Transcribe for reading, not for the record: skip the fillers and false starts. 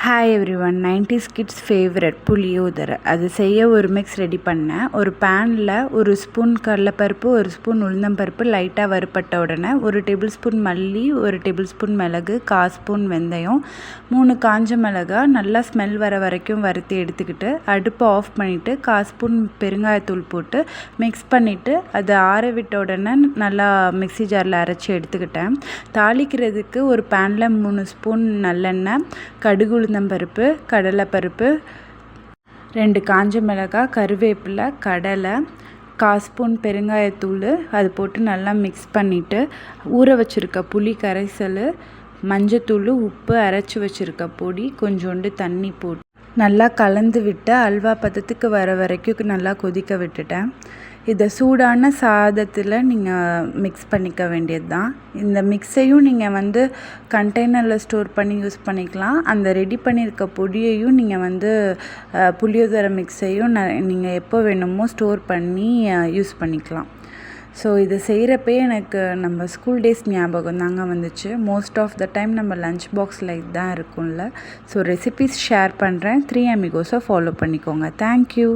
Hi everyone. 90s kids favourite puliyodarai அது செய்ய ஒரு மிக்ஸ் ரெடி பண்ணேன். ஒரு பேனில் ஒரு ஸ்பூன் கடலைப்பருப்பு, ஒரு ஸ்பூன் உளுந்தம்பருப்பு லைட்டாக வறுப்பட்ட உடனே 1 டேபிள் ஸ்பூன் மல்லி, 1 டேபிள் ஸ்பூன் மிளகு, 1/4 ஸ்பூன் வெந்தயம், 3 காஞ்ச மிளகா நல்லா ஸ்மெல் வர வரைக்கும் வறுத்து எடுத்துக்கிட்டு அடுப்பை ஆஃப் பண்ணிவிட்டு 1/4 ஸ்பூன் பெருங்காயத்தூள் போட்டு மிக்ஸ் பண்ணிவிட்டு அதை ஆற விட்ட உடனே நல்லா மிக்ஸி ஜாரில் அரைச்சி எடுத்துக்கிட்டேன். தாளிக்கிறதுக்கு ஒரு பேனில் 3 ஸ்பூன் நல்லெண்ணெய், கடுகு, உளுந்தம்பருப்பு, கடலைப்பருப்பு, 2 காஞ்ச மிளகாய், கருவேப்பிலை, கடலை, 1/4 ஸ்பூன் பெருங்காயத்தூள் அது போட்டு நல்லா மிக்ஸ் பண்ணிவிட்டு ஊற வச்சுருக்க புளி கரைசல், மஞ்சத்தூள், உப்பு, அரைச்சி வச்சுருக்க பொடி, கொஞ்சோண்டு தண்ணி போட்டு நல்லா கலந்து விட்டு அல்வா பதத்துக்கு வர வரைக்கும் நல்லா கொதிக்க விட்டுட்டேன். இதை சூடான சாதத்தில் நீங்கள் மிக்ஸ் பண்ணிக்க வேண்டியது தான். இந்த மிக்ஸையும் நீங்கள் கண்டெய்னரில் ஸ்டோர் பண்ணி யூஸ் பண்ணிக்கலாம். அந்த ரெடி பண்ணியிருக்க பொடியையும் நீங்கள் புளியோதரை மிக்ஸையும் நீங்கள் எப்போ வேணுமோ ஸ்டோர் பண்ணி யூஸ் பண்ணிக்கலாம். ஸோ இதை செய்கிறப்பே எனக்கு நம்ம ஸ்கூல் டேஸ் ஞாபகம் தாங்க வந்துச்சு. மோஸ்ட் ஆஃப் த டைம் நம்ம லஞ்ச் பாக்ஸில் இதுதான் இருக்கும்ல. ஸோ ரெசிபீஸ் ஷேர் பண்ணுறேன். 3 Amigos ஃபாலோ பண்ணிக்கோங்க. தேங்க்யூ.